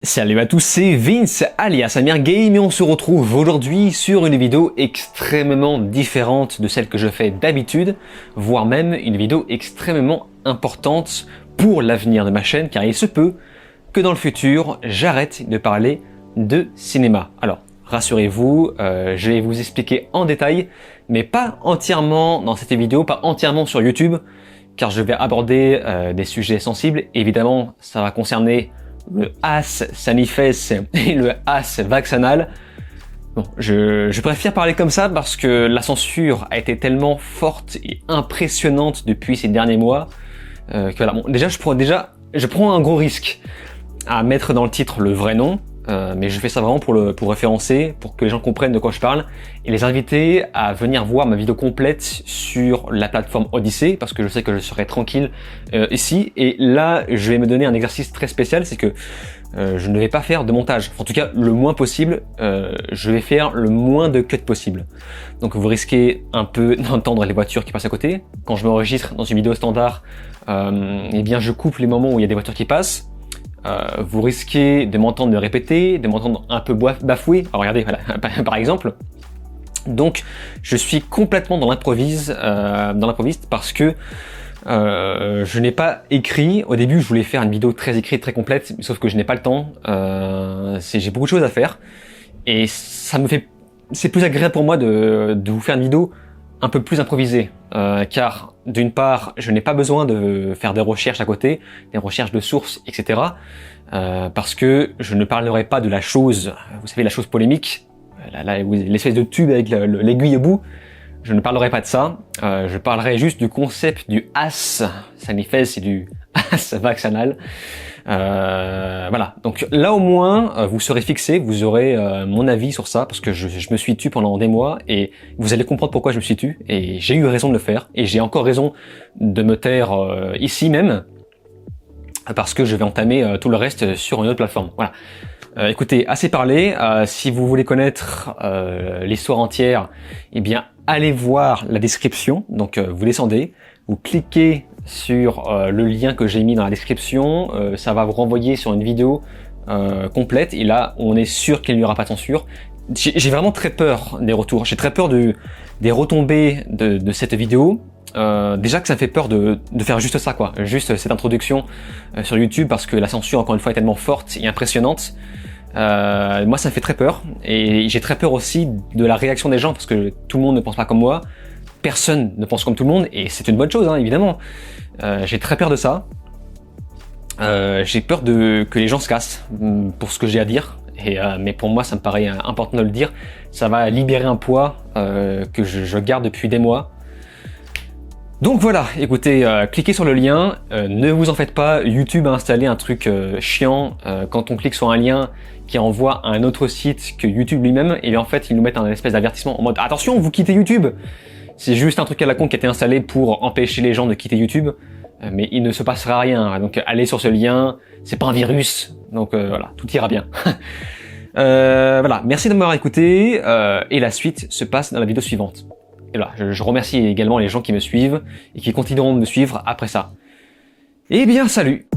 Salut à tous, c'est Vince alias Amir Game et on se retrouve aujourd'hui sur une vidéo extrêmement différente de celle que je fais d'habitude, voire même une vidéo extrêmement importante pour l'avenir de ma chaîne car il se peut que dans le futur j'arrête de parler de cinéma. Alors rassurez-vous, je vais vous expliquer en détail, mais pas entièrement dans cette vidéo, pas entièrement sur YouTube, car je vais aborder des sujets sensibles. Évidemment, ça va concerner le as sanifes et le as vaccinal. Bon, je préfère parler comme ça parce que la censure a été tellement forte et impressionnante depuis ces derniers mois que voilà. Bon, déjà, je prends un gros risque à mettre dans le titre le vrai nom, mais je fais ça vraiment pour référencer, pour que les gens comprennent de quoi je parle, et les inviter à venir voir ma vidéo complète sur la plateforme Odyssey, parce que je sais que je serai tranquille ici, et là je vais me donner un exercice très spécial, c'est que je ne vais pas faire de montage, en tout cas le moins possible, je vais faire le moins de cuts possible. Donc vous risquez un peu d'entendre les voitures qui passent à côté. Quand je m'enregistre dans une vidéo standard, eh bien je coupe les moments où il y a des voitures qui passent. Vous risquez de m'entendre répéter, de m'entendre un peu bafouer. Alors regardez, voilà, par exemple. Donc, je suis complètement dans l'improviste parce que je n'ai pas écrit. Au début, je voulais faire une vidéo très écrite, très complète, sauf que je n'ai pas le temps. J'ai beaucoup de choses à faire et c'est plus agréable pour moi de vous faire une vidéo un peu plus improvisée, car d'une part, je n'ai pas besoin de faire des recherches à côté, des recherches de sources, etc. Parce que je ne parlerai pas de la chose, vous savez, la chose polémique, l'espèce de tube avec l'aiguille au bout. Je ne parlerai pas de ça. Je parlerai juste du concept du as sanifes et du as vaccinal. Voilà, donc là au moins vous serez fixé, vous aurez mon avis sur ça, parce que je me suis tu pendant des mois et vous allez comprendre pourquoi je me suis tu, et j'ai eu raison de le faire et j'ai encore raison de me taire ici même, parce que je vais entamer tout le reste sur une autre plateforme. Voilà. Écoutez, assez parlé. Si vous voulez connaître l'histoire entière, eh bien allez voir la description. Donc vous descendez, vous cliquez sur le lien que j'ai mis dans la description, ça va vous renvoyer sur une vidéo complète, et là on est sûr qu'il n'y aura pas de censure. J'ai vraiment très peur des retours, j'ai très peur des retombées de cette vidéo. Déjà que ça me fait peur de faire juste ça, quoi, juste cette introduction sur YouTube, parce que la censure, encore une fois, est tellement forte et impressionnante. Moi ça me fait très peur, et j'ai très peur aussi de la réaction des gens, parce que tout le monde ne pense pas comme moi, personne ne pense comme tout le monde, et c'est une bonne chose, hein, évidemment. J'ai très peur de ça. J'ai peur que les gens se cassent pour ce que j'ai à dire, mais pour moi ça me paraît important de le dire. Ça va libérer un poids que je garde depuis des mois. Donc voilà, écoutez, cliquez sur le lien, ne vous en faites pas, YouTube a installé un truc chiant, quand on clique sur un lien qui envoie à un autre site que YouTube lui-même, et bien en fait ils nous mettent un espèce d'avertissement en mode « Attention, vous quittez YouTube !» C'est juste un truc à la con qui a été installé pour empêcher les gens de quitter YouTube, mais il ne se passera rien, donc allez sur ce lien, c'est pas un virus, donc voilà, tout ira bien. Voilà, merci de m'avoir écouté, et la suite se passe dans la vidéo suivante. Et voilà, je remercie également les gens qui me suivent et qui continueront de me suivre après ça. Eh bien, salut!